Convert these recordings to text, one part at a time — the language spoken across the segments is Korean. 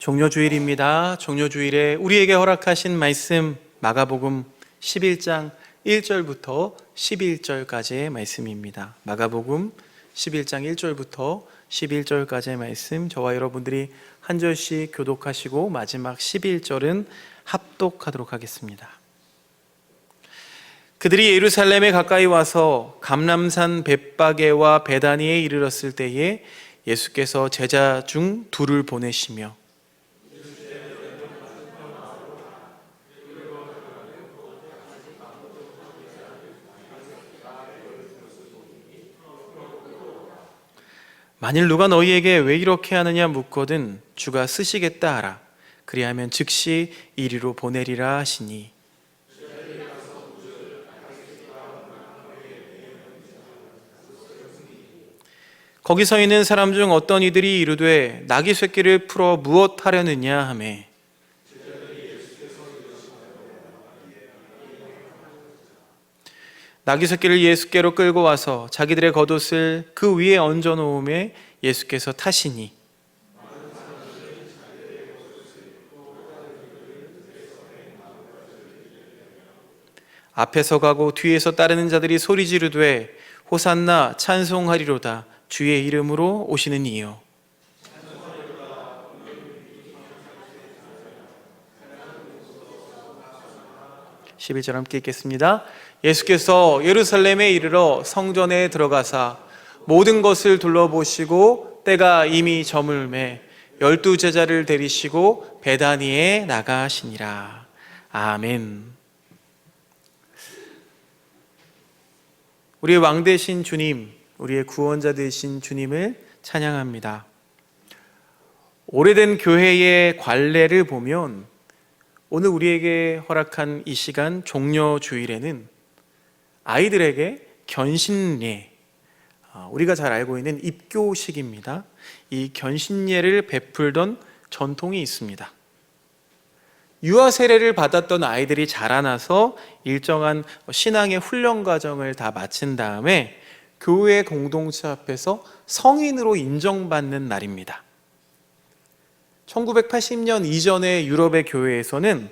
종료주일입니다. 종료주일에 우리에게 허락하신 말씀 마가복음 11장 1절부터 11절까지의 말씀입니다. 마가복음 11장 1절부터 11절까지의 말씀, 저와 여러분들이 한 절씩 교독하시고 마지막 11절은 합독하도록 하겠습니다. 그들이 예루살렘에 가까이 와서 감람산 벳바게와 베다니에 이르렀을 때에 예수께서 제자 중 둘을 보내시며 만일 누가 너희에게 왜 이렇게 하느냐 묻거든 주가 쓰시겠다 하라. 그리하면 즉시 이리로 보내리라 하시니, 거기 서 있는 사람 중 어떤 이들이 이르되 나귀 새끼를 풀어 무엇 하려느냐 하매 나귀 새끼를 예수께로 끌고 와서 자기들의 겉옷을 그 위에 얹어 놓음에 예수께서 타시니, 앞에서 가고 뒤에서 따르는 자들이 소리 지르되 호산나 찬송하리로다 주의 이름으로 오시는 이여. 11절 함께 읽겠습니다. 예수께서 예루살렘에 이르러 성전에 들어가사 모든 것을 둘러보시고 때가 이미 저물매 12 제자를 데리시고 베다니에 나가시니라. 아멘. 우리의 왕 되신 주님, 우리의 구원자 되신 주님을 찬양합니다. 오래된 교회의 관례를 보면 오늘 우리에게 허락한 이 시간 종려주일에는 아이들에게 견신예, 우리가 잘 알고 있는 입교식입니다. 이 견신예를 베풀던 전통이 있습니다. 유아 세례를 받았던 아이들이 자라나서 일정한 신앙의 훈련 과정을 다 마친 다음에 교회 공동체 앞에서 성인으로 인정받는 날입니다. 1980년 이전의 유럽의 교회에서는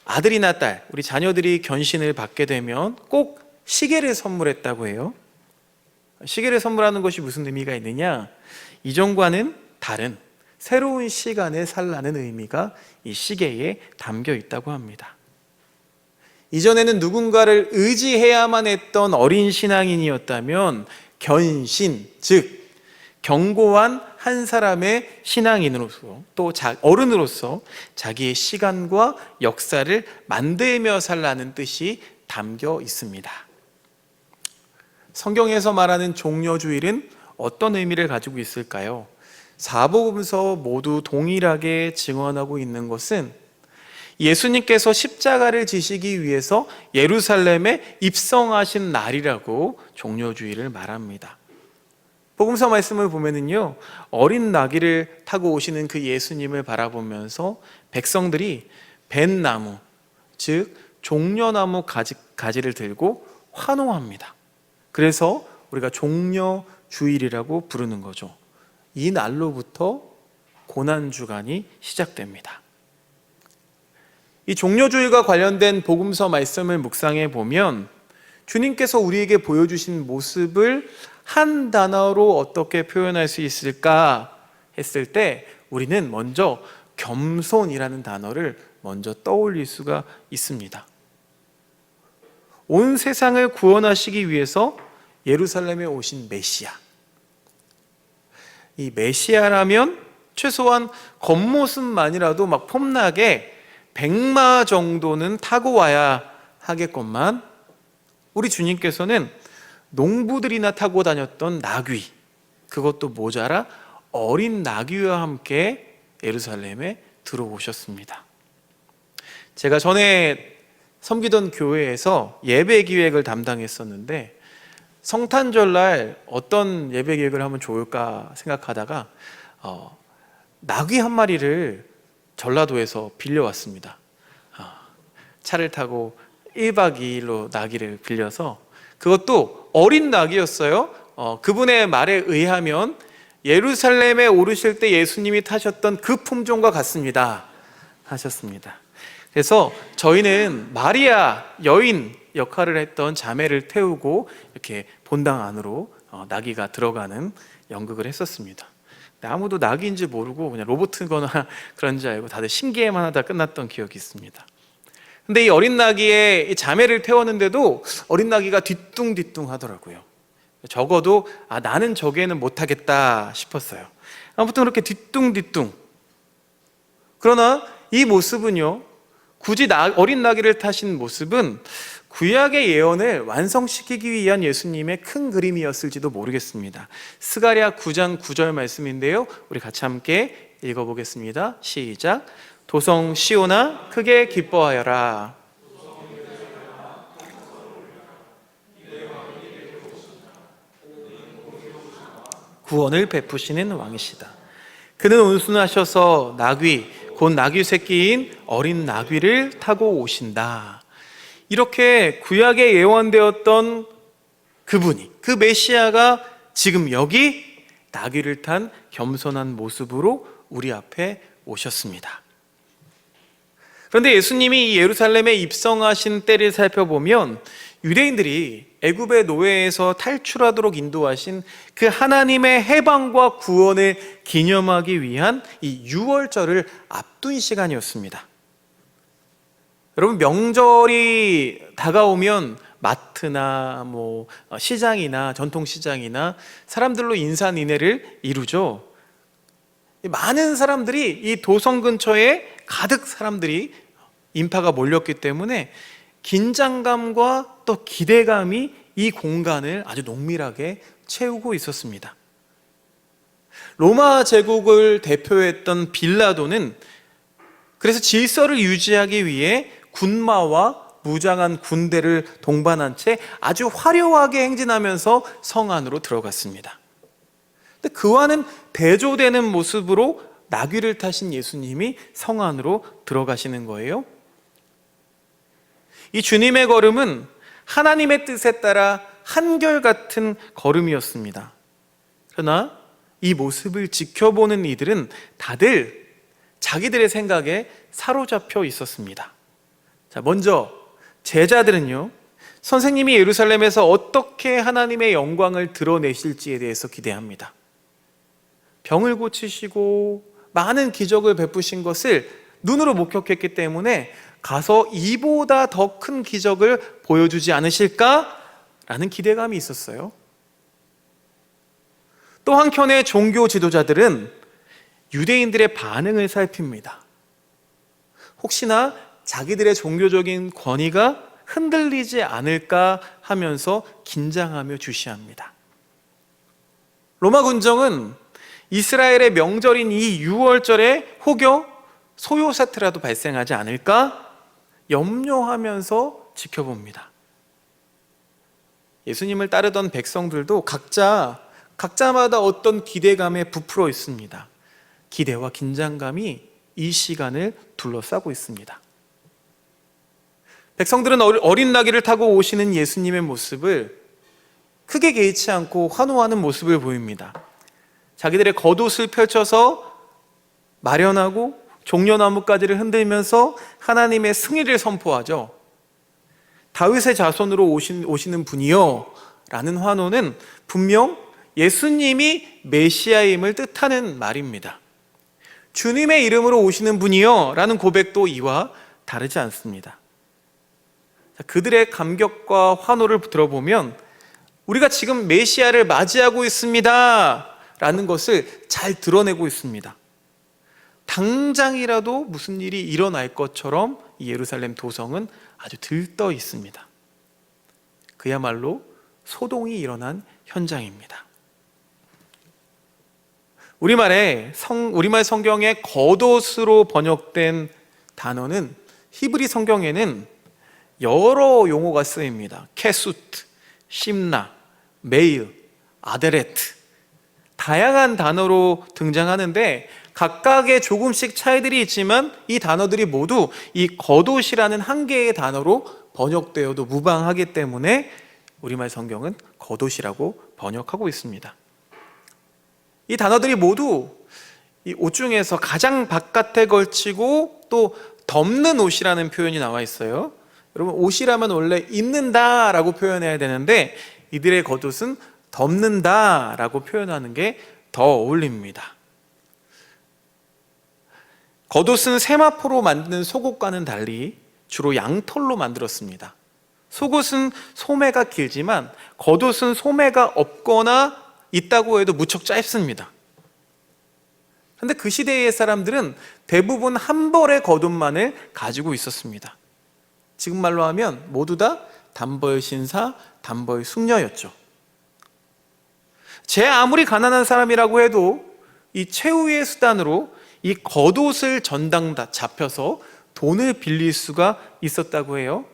아들이나 딸, 우리 자녀들이 견신을 받게 되면 꼭 시계를 선물했다고 해요. 시계를 선물하는 것이 무슨 의미가 있느냐? 이전과는 다른 새로운 시간을 살라는 의미가 이 시계에 담겨 있다고 합니다. 이전에는 누군가를 의지해야만 했던 어린 신앙인이었다면 견신, 즉 견고한 한 사람의 신앙인으로서 또 어른으로서 자기의 시간과 역사를 만들며 살라는 뜻이 담겨 있습니다. 성경에서 말하는 종려주일은 어떤 의미를 가지고 있을까요? 사복음서 모두 동일하게 증언하고 있는 것은 예수님께서 십자가를 지시기 위해서 예루살렘에 입성하신 날이라고 종려주일을 말합니다. 복음서 말씀을 보면은요, 어린 나귀를 타고 오시는 그 예수님을 바라보면서 백성들이 뱃나무, 즉 종려나무 가지를 들고 환호합니다. 그래서 우리가 종려주일이라고 부르는 거죠. 이 날로부터 고난주간이 시작됩니다. 이 종려주일과 관련된 복음서 말씀을 묵상해 보면 주님께서 우리에게 보여주신 모습을 한 단어로 어떻게 표현할 수 있을까 했을 때 우리는 먼저 겸손이라는 단어를 먼저 떠올릴 수가 있습니다. 온 세상을 구원하시기 위해서 예루살렘에 오신 메시아. 이 메시아라면 최소한 겉모습만이라도 막 폼나게 백마 정도는 타고 와야 하겠건만 우리 주님께서는 농부들이나 타고 다녔던 나귀, 그것도 모자라 어린 나귀와 함께 예루살렘에 들어오셨습니다. 제가 전에 섬기던 교회에서 예배 기획을 담당했었는데 성탄절날 어떤 예배 기획을 하면 좋을까 생각하다가 나귀 한 마리를 전라도에서 빌려왔습니다. 차를 타고 1박 2일로 나귀를 빌려서, 그것도 어린 나귀였어요. 그분의 말에 의하면 예루살렘에 오르실 때 예수님이 타셨던 그 품종과 같습니다 하셨습니다. 그래서 저희는 마리아 여인 역할을 했던 자매를 태우고 이렇게 본당 안으로 나귀가 들어가는 연극을 했었습니다. 아무도 나귀인지 모르고 그냥 로봇이거나 그런 줄 알고 다들 신기해만 하다 끝났던 기억이 있습니다. 근데 이 어린 나귀에 자매를 태웠는데도 어린 나귀가 뒤뚱뒤뚱 하더라고요. 적어도 나는 저기에는 못하겠다 싶었어요. 아무튼 그렇게 뒤뚱뒤뚱. 그러나 이 모습은요, 굳이 어린 나귀를 타신 모습은 구약의 예언을 완성시키기 위한 예수님의 큰 그림이었을지도 모르겠습니다. 스가랴 9장 9절 말씀인데요, 우리 같이 함께 읽어보겠습니다. 시작. 도성 시온아 크게 기뻐하여라. 구원을 베푸시는 왕이시다. 그는 온순하셔서 나귀 곧 나귀 새끼인 어린 나귀를 타고 오신다. 이렇게 구약에 예언되었던 그분이, 그 메시아가 지금 여기 나귀를 탄 겸손한 모습으로 우리 앞에 오셨습니다. 그런데 예수님이 이 예루살렘에 입성하신 때를 살펴보면 유대인들이 애굽의 노예에서 탈출하도록 인도하신 그 하나님의 해방과 구원을 기념하기 위한 이 유월절을 앞둔 시간이었습니다. 여러분, 명절이 다가오면 마트나 시장이나 전통시장이나 사람들로 인사니내를 이루죠. 많은 사람들이 이 도성 근처에 가득 사람들이 인파가 몰렸기 때문에 긴장감과 또 기대감이 이 공간을 아주 농밀하게 채우고 있었습니다. 로마 제국을 대표했던 빌라도는 그래서 질서를 유지하기 위해 군마와 무장한 군대를 동반한 채 아주 화려하게 행진하면서 성 안으로 들어갔습니다. 근데 그와는 대조되는 모습으로 나귀를 타신 예수님이 성 안으로 들어가시는 거예요. 이 주님의 걸음은 하나님의 뜻에 따라 한결같은 걸음이었습니다. 그러나 이 모습을 지켜보는 이들은 다들 자기들의 생각에 사로잡혀 있었습니다. 자, 먼저 제자들은요, 선생님이 예루살렘에서 어떻게 하나님의 영광을 드러내실지에 대해서 기대합니다. 병을 고치시고 많은 기적을 베푸신 것을 눈으로 목격했기 때문에 가서 이보다 더 큰 기적을 보여주지 않으실까라는 기대감이 있었어요. 또 한켠의 종교 지도자들은 유대인들의 반응을 살핍니다. 혹시나 자기들의 종교적인 권위가 흔들리지 않을까 하면서 긴장하며 주시합니다. 로마 군정은 이스라엘의 명절인 이 유월절에 혹여 소요 사태라도 발생하지 않을까 염려하면서 지켜봅니다. 예수님을 따르던 백성들도 각자마다 어떤 기대감에 부풀어 있습니다. 기대와 긴장감이 이 시간을 둘러싸고 있습니다. 백성들은 어린 나귀를 타고 오시는 예수님의 모습을 크게 개의치 않고 환호하는 모습을 보입니다. 자기들의 겉옷을 펼쳐서 마련하고 종려나무가지를 흔들면서 하나님의 승리를 선포하죠. 다윗의 자손으로 오시는 분이요 라는 환호는 분명 예수님이 메시아임을 뜻하는 말입니다. 주님의 이름으로 오시는 분이요 라는 고백도 이와 다르지 않습니다. 그들의 감격과 환호를 들어보면 우리가 지금 메시아를 맞이하고 있습니다 라는 것을 잘 드러내고 있습니다. 당장이라도 무슨 일이 일어날 것처럼 이 예루살렘 도성은 아주 들떠 있습니다. 그야말로 소동이 일어난 현장입니다. 우리말 성경에 겉옷으로 번역된 단어는 히브리 성경에는 여러 용어가 쓰입니다. 케수트, 심나, 메일, 아데레트, 다양한 단어로 등장하는데 각각의 조금씩 차이들이 있지만 이 단어들이 모두 이 겉옷이라는 한 개의 단어로 번역되어도 무방하기 때문에 우리말 성경은 겉옷이라고 번역하고 있습니다. 이 단어들이 모두 이 옷 중에서 가장 바깥에 걸치고 또 덮는 옷이라는 표현이 나와 있어요. 여러분, 옷이라면 원래 입는다라고 표현해야 되는데 이들의 겉옷은 덮는다라고 표현하는 게 더 어울립니다. 겉옷은 세마포로 만든 속옷과는 달리 주로 양털로 만들었습니다. 속옷은 소매가 길지만 겉옷은 소매가 없거나 있다고 해도 무척 짧습니다. 그런데 그 시대의 사람들은 대부분 한 벌의 겉옷만을 가지고 있었습니다. 지금 말로 하면 모두 다 단벌 신사, 단벌 숙녀였죠. 제 아무리 가난한 사람이라고 해도 이 최후의 수단으로 이 겉옷을 전당 잡혀서 돈을 빌릴 수가 있었다고 해요.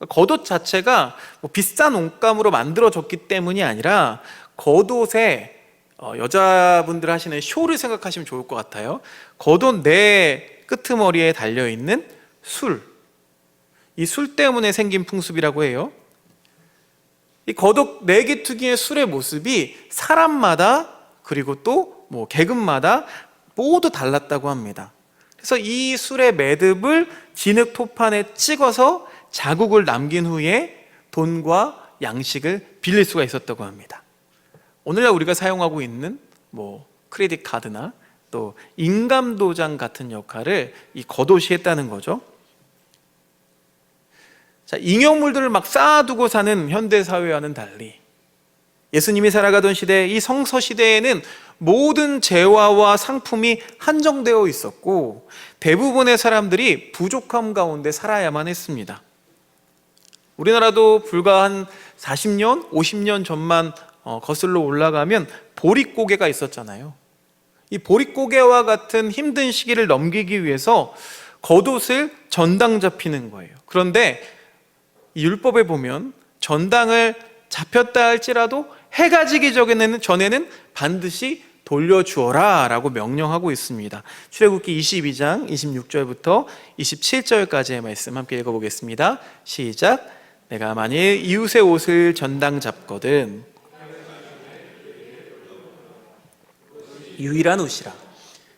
겉옷 자체가 뭐 비싼 옷감으로 만들어졌기 때문이 아니라 겉옷에 여자분들 하시는 쇼를 생각하시면 좋을 것 같아요. 겉옷 내 끄트머리에 달려있는 술, 이 술 때문에 생긴 풍습이라고 해요. 이 겉옷 네개투기의 술의 모습이 사람마다 그리고 또 뭐 계급마다 모두 달랐다고 합니다. 그래서 이 술의 매듭을 진흙 토판에 찍어서 자국을 남긴 후에 돈과 양식을 빌릴 수가 있었다고 합니다. 오늘날 우리가 사용하고 있는 뭐 크레딧 카드나 또 인감 도장 같은 역할을 이 겉옷이 했다는 거죠. 자, 잉여물들을 막 쌓아두고 사는 현대 사회와는 달리 예수님이 살아가던 시대, 이 성서 시대에는 모든 재화와 상품이 한정되어 있었고 대부분의 사람들이 부족함 가운데 살아야만 했습니다. 우리나라도 불과 한 40년, 50년 전만 거슬러 올라가면 보릿고개가 있었잖아요. 이 보릿고개와 같은 힘든 시기를 넘기기 위해서 겉옷을 전당 잡히는 거예요. 그런데 이 율법에 보면 전당을 잡혔다 할지라도 해가 지기 전에는 반드시 돌려주어라 라고 명령하고 있습니다. 출애굽기 22장 26절부터 27절까지의 말씀 함께 읽어보겠습니다. 시작. 내가 만일 이웃의 옷을 전당 잡거든 유일한 옷이라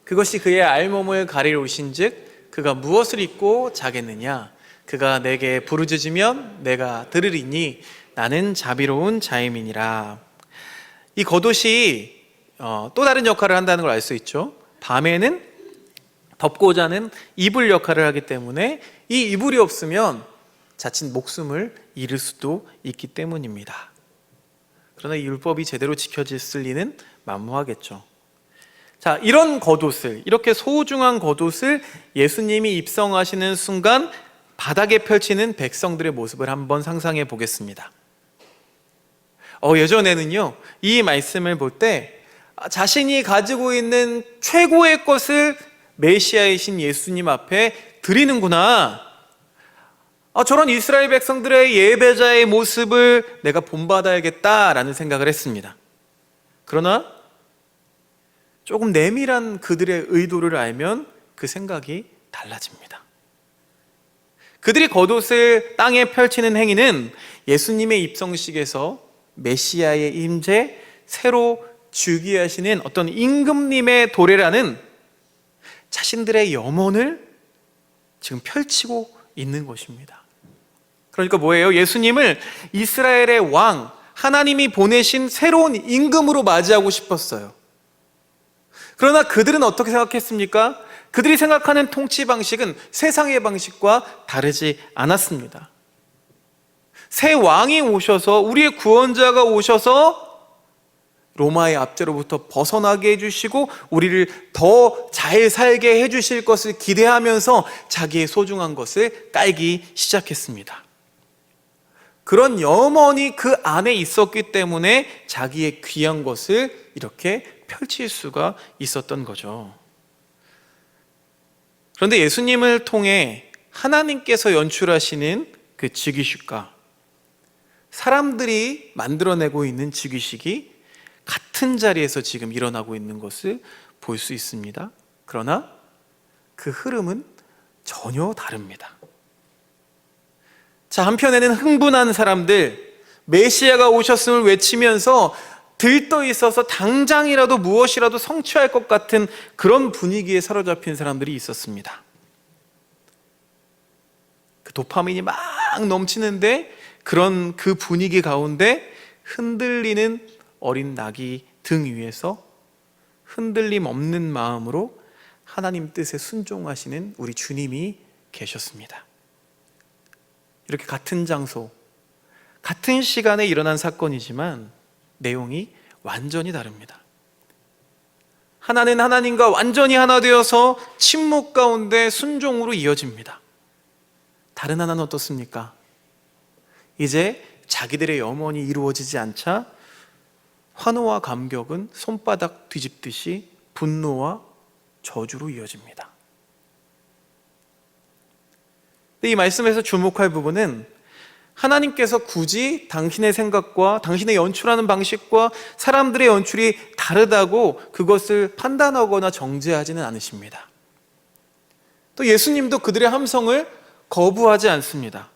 그것이 그의 알몸을 가릴 옷인즉 그가 무엇을 입고 자겠느냐. 그가 내게 부르짖으면 내가 들으리니 나는 자비로운 자임이니라. 이 겉옷이 또 다른 역할을 한다는 걸 알 수 있죠. 밤에는 덮고 자는 이불 역할을 하기 때문에 이 이불이 없으면 자칫 목숨을 잃을 수도 있기 때문입니다. 그러나 이 율법이 제대로 지켜졌을 리는 만무하겠죠. 자, 이런 겉옷을, 이렇게 소중한 겉옷을 예수님이 입성하시는 순간 바닥에 펼치는 백성들의 모습을 한번 상상해 보겠습니다. 예전에는요, 이 말씀을 볼 때 자신이 가지고 있는 최고의 것을 메시아이신 예수님 앞에 드리는구나. 저런 이스라엘 백성들의 예배자의 모습을 내가 본받아야겠다라는 생각을 했습니다. 그러나 조금 내밀한 그들의 의도를 알면 그 생각이 달라집니다. 그들이 겉옷을 땅에 펼치는 행위는 예수님의 입성식에서 메시아의 임재, 새로 즉위하시는 어떤 임금님의 도래라는 자신들의 염원을 지금 펼치고 있는 것입니다. 그러니까 뭐예요? 예수님을 이스라엘의 왕, 하나님이 보내신 새로운 임금으로 맞이하고 싶었어요. 그러나 그들은 어떻게 생각했습니까? 그들이 생각하는 통치 방식은 세상의 방식과 다르지 않았습니다. 새 왕이 오셔서, 우리의 구원자가 오셔서 로마의 압제로부터 벗어나게 해주시고 우리를 더 잘 살게 해주실 것을 기대하면서 자기의 소중한 것을 깔기 시작했습니다. 그런 염원이 그 안에 있었기 때문에 자기의 귀한 것을 이렇게 펼칠 수가 있었던 거죠. 그런데 예수님을 통해 하나님께서 연출하시는 그 즉위식과 사람들이 만들어내고 있는 즉위식이 같은 자리에서 지금 일어나고 있는 것을 볼 수 있습니다. 그러나 그 흐름은 전혀 다릅니다. 자, 한편에는 흥분한 사람들, 메시아가 오셨음을 외치면서 들떠 있어서 당장이라도 무엇이라도 성취할 것 같은 그런 분위기에 사로잡힌 사람들이 있었습니다. 그 도파민이 막 넘치는데 그런 그 분위기 가운데 흔들리는 어린 낙이 등 위에서 흔들림 없는 마음으로 하나님 뜻에 순종하시는 우리 주님이 계셨습니다. 이렇게 같은 장소, 같은 시간에 일어난 사건이지만 내용이 완전히 다릅니다. 하나는 하나님과 완전히 하나 되어서 침묵 가운데 순종으로 이어집니다. 다른 하나는 어떻습니까? 이제 자기들의 염원이 이루어지지 않자 환호와 감격은 손바닥 뒤집듯이 분노와 저주로 이어집니다. 이 말씀에서 주목할 부분은 하나님께서 굳이 당신의 생각과 당신의 연출하는 방식과 사람들의 연출이 다르다고 그것을 판단하거나 정죄하지는 않으십니다. 또 예수님도 그들의 함성을 거부하지 않습니다.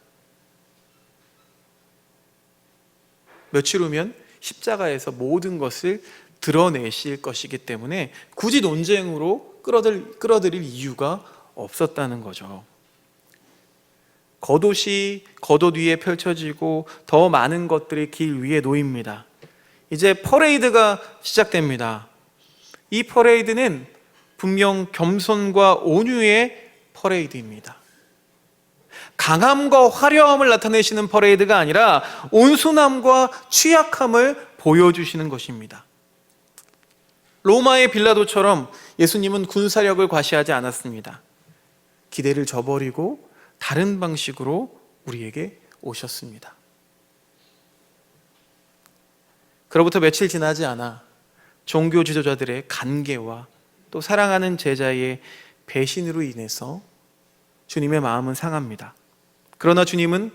며칠 후면 십자가에서 모든 것을 드러내실 것이기 때문에 굳이 논쟁으로 끌어들일 이유가 없었다는 거죠. 겉옷 위에 펼쳐지고 더 많은 것들이 길 위에 놓입니다. 이제 퍼레이드가 시작됩니다. 이 퍼레이드는 분명 겸손과 온유의 퍼레이드입니다. 강함과 화려함을 나타내시는 퍼레이드가 아니라 온순함과 취약함을 보여주시는 것입니다. 로마의 빌라도처럼 예수님은 군사력을 과시하지 않았습니다. 기대를 저버리고 다른 방식으로 우리에게 오셨습니다. 그로부터 며칠 지나지 않아 종교 지도자들의 간계와 또 사랑하는 제자의 배신으로 인해서 주님의 마음은 상합니다. 그러나 주님은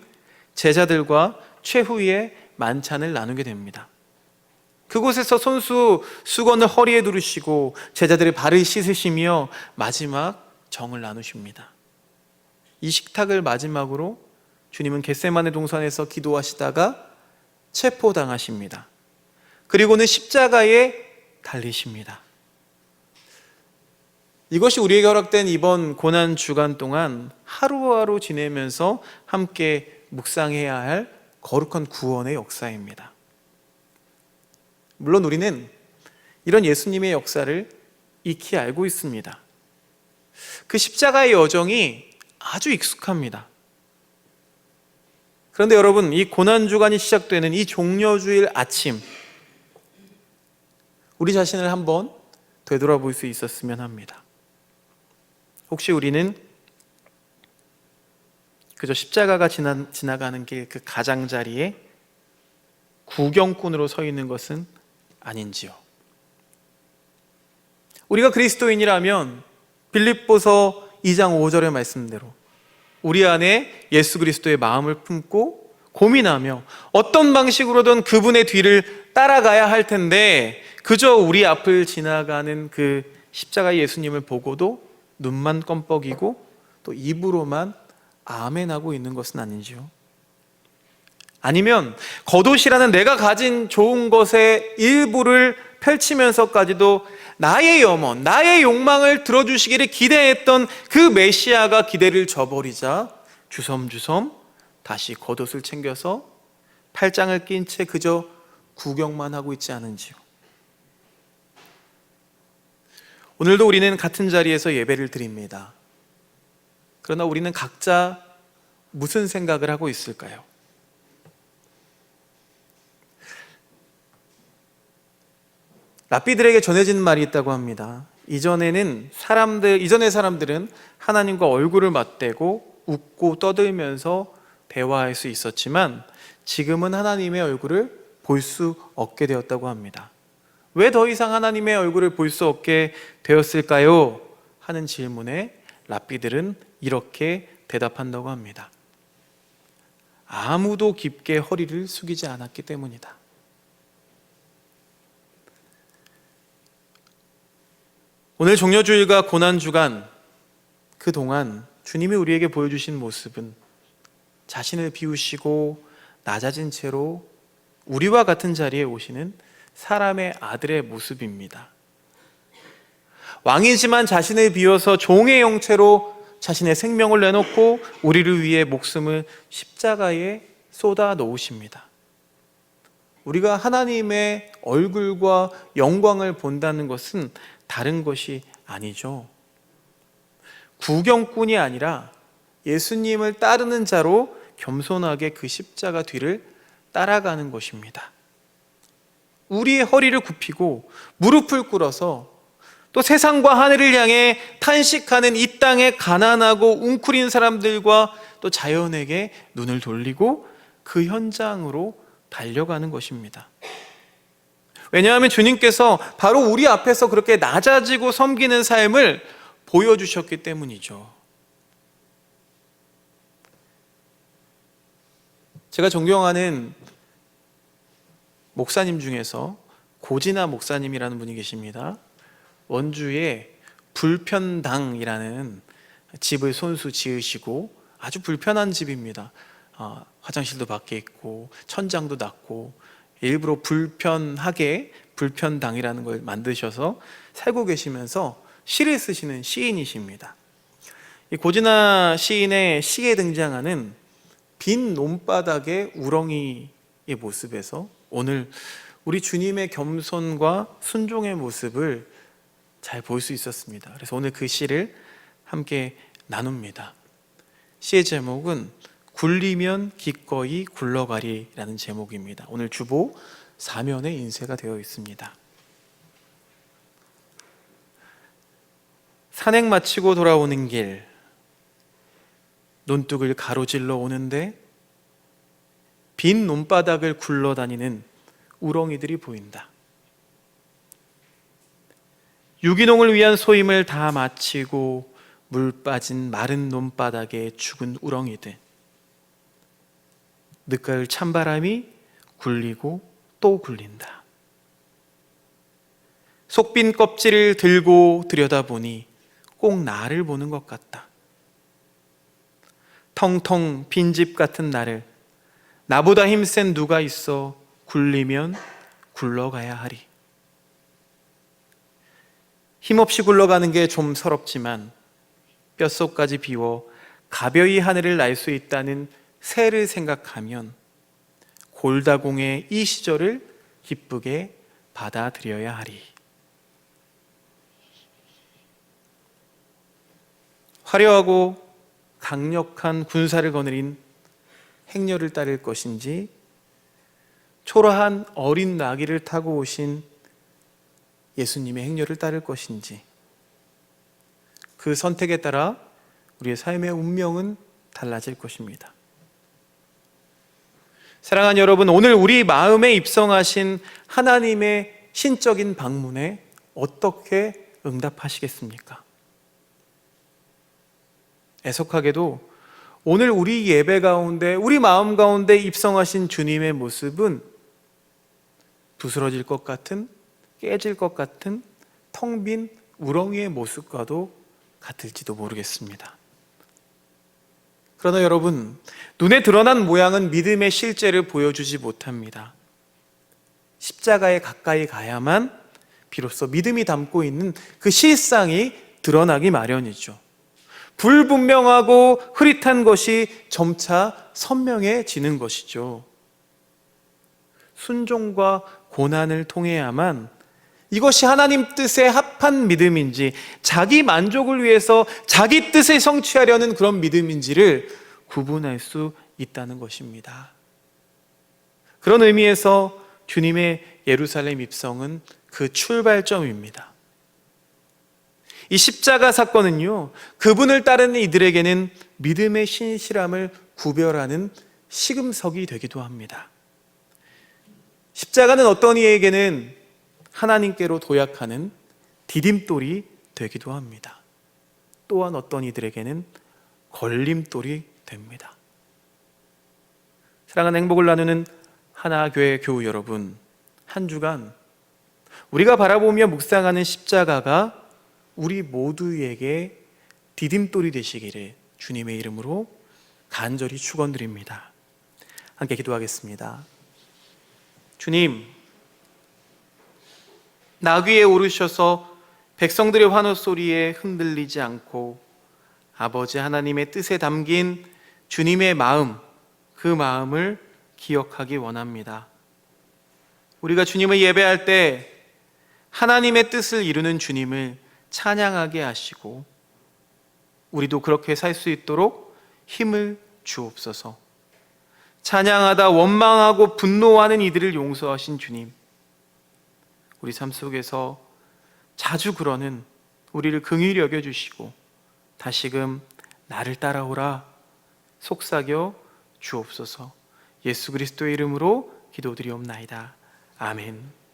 제자들과 최후의 만찬을 나누게 됩니다. 그곳에서 손수 수건을 허리에 두르시고 제자들의 발을 씻으시며 마지막 정을 나누십니다. 이 식탁을 마지막으로 주님은 겟세마네 동산에서 기도하시다가 체포당하십니다. 그리고는 십자가에 달리십니다. 이것이 우리에게 허락된 이번 고난 주간 동안 하루하루 지내면서 함께 묵상해야 할 거룩한 구원의 역사입니다. 물론 우리는 이런 예수님의 역사를 익히 알고 있습니다. 그 십자가의 여정이 아주 익숙합니다. 그런데 여러분, 이 고난주간이 시작되는 이 종려주일 아침, 우리 자신을 한번 되돌아볼 수 있었으면 합니다. 혹시 우리는 그저 십자가가 지나가는 길 그 가장자리에 구경꾼으로 서 있는 것은 아닌지요? 우리가 그리스도인이라면 빌립보서 2장 5절의 말씀대로 우리 안에 예수 그리스도의 마음을 품고 고민하며 어떤 방식으로든 그분의 뒤를 따라가야 할 텐데 그저 우리 앞을 지나가는 그 십자가 예수님을 보고도 눈만 껌뻑이고 또 입으로만 아멘하고 있는 것은 아닌지요? 아니면 겉옷이라는 내가 가진 좋은 것의 일부를 펼치면서까지도 나의 염원, 나의 욕망을 들어주시기를 기대했던 그 메시아가 기대를 저버리자 주섬주섬 다시 겉옷을 챙겨서 팔짱을 낀 채 그저 구경만 하고 있지 않은지요? 오늘도 우리는 같은 자리에서 예배를 드립니다. 그러나 우리는 각자 무슨 생각을 하고 있을까요? 랍비들에게 전해진 말이 있다고 합니다. 이전의 사람들은 하나님과 얼굴을 맞대고 웃고 떠들면서 대화할 수 있었지만 지금은 하나님의 얼굴을 볼 수 없게 되었다고 합니다. 왜 더 이상 하나님의 얼굴을 볼 수 없게 되었을까요? 하는 질문에 랍비들은 이렇게 대답한다고 합니다. 아무도 깊게 허리를 숙이지 않았기 때문이다. 오늘 종려주일과 고난주간 그동안 주님이 우리에게 보여주신 모습은 자신을 비우시고 낮아진 채로 우리와 같은 자리에 오시는 사람의 아들의 모습입니다. 왕이지만 자신을 비워서 종의 형체로 자신의 생명을 내놓고 우리를 위해 목숨을 십자가에 쏟아 놓으십니다. 우리가 하나님의 얼굴과 영광을 본다는 것은 다른 것이 아니죠. 구경꾼이 아니라 예수님을 따르는 자로 겸손하게 그 십자가 뒤를 따라가는 것입니다. 우리의 허리를 굽히고 무릎을 꿇어서 또 세상과 하늘을 향해 탄식하는 이 땅의 가난하고 웅크린 사람들과 또 자연에게 눈을 돌리고 그 현장으로 달려가는 것입니다. 왜냐하면 주님께서 바로 우리 앞에서 그렇게 낮아지고 섬기는 삶을 보여주셨기 때문이죠. 제가 존경하는 목사님 중에서 고진아 목사님이라는 분이 계십니다. 원주에 불편당이라는 집을 손수 지으시고 아주 불편한 집입니다. 화장실도 밖에 있고 천장도 낮고 일부러 불편하게 불편당이라는 걸 만드셔서 살고 계시면서 시를 쓰시는 시인이십니다. 이 고진아 시인의 시에 등장하는 빈 논바닥의 우렁이의 모습에서 오늘 우리 주님의 겸손과 순종의 모습을 잘 볼 수 있었습니다. 그래서 오늘 그 시를 함께 나눕니다. 시의 제목은 굴리면 기꺼이 굴러가리라는 제목입니다. 오늘 주보 4면에 인쇄가 되어 있습니다. 산행 마치고 돌아오는 길, 논둑을 가로질러 오는데 빈 논바닥을 굴러다니는 우렁이들이 보인다. 유기농을 위한 소임을 다 마치고 물 빠진 마른 논바닥에 죽은 우렁이들. 늦가을 찬바람이 굴리고 또 굴린다. 속빈 껍질을 들고 들여다보니 꼭 나를 보는 것 같다. 텅텅 빈집 같은 나를 나보다 힘센 누가 있어 굴리면 굴러가야 하리. 힘없이 굴러가는 게 좀 서럽지만 뼛속까지 비워 가벼이 하늘을 날 수 있다는 새를 생각하면 골다공의 이 시절을 기쁘게 받아들여야 하리. 화려하고 강력한 군사를 거느린 행렬을 따를 것인지 초라한 어린 나귀를 타고 오신 예수님의 행렬을 따를 것인지 그 선택에 따라 우리의 삶의 운명은 달라질 것입니다. 사랑하는 여러분, 오늘 우리 마음에 입성하신 하나님의 신적인 방문에 어떻게 응답하시겠습니까? 애석하게도 오늘 우리 예배 가운데, 우리 마음 가운데 입성하신 주님의 모습은 부스러질 것 같은, 깨질 것 같은 텅 빈 우렁이의 모습과도 같을지도 모르겠습니다. 그러나 여러분, 눈에 드러난 모양은 믿음의 실제를 보여주지 못합니다. 십자가에 가까이 가야만 비로소 믿음이 담고 있는 그 실상이 드러나기 마련이죠. 불분명하고 흐릿한 것이 점차 선명해지는 것이죠. 순종과 고난을 통해야만 이것이 하나님 뜻에 합한 믿음인지, 자기 만족을 위해서 자기 뜻을 성취하려는 그런 믿음인지를 구분할 수 있다는 것입니다. 그런 의미에서 주님의 예루살렘 입성은 그 출발점입니다. 이 십자가 사건은요, 그분을 따르는 이들에게는 믿음의 신실함을 구별하는 시금석이 되기도 합니다. 십자가는 어떤 이에게는 하나님께로 도약하는 디딤돌이 되기도 합니다. 또한 어떤 이들에게는 걸림돌이 됩니다. 사랑하는 행복을 나누는 하나교회 교우 여러분, 한 주간 우리가 바라보며 묵상하는 십자가가 우리 모두에게 디딤돌이 되시기를 주님의 이름으로 간절히 축원드립니다. 함께 기도하겠습니다. 주님, 나귀에 오르셔서 백성들의 환호 소리에 흔들리지 않고 아버지 하나님의 뜻에 담긴 주님의 마음, 그 마음을 기억하기 원합니다. 우리가 주님을 예배할 때 하나님의 뜻을 이루는 주님을 찬양하게 하시고 우리도 그렇게 살 수 있도록 힘을 주옵소서. 찬양하다 원망하고 분노하는 이들을 용서하신 주님, 우리 삶 속에서 자주 그러는 우리를 긍휼히 여겨주시고 다시금 나를 따라오라 속삭여 주옵소서. 예수 그리스도의 이름으로 기도드리옵나이다. 아멘.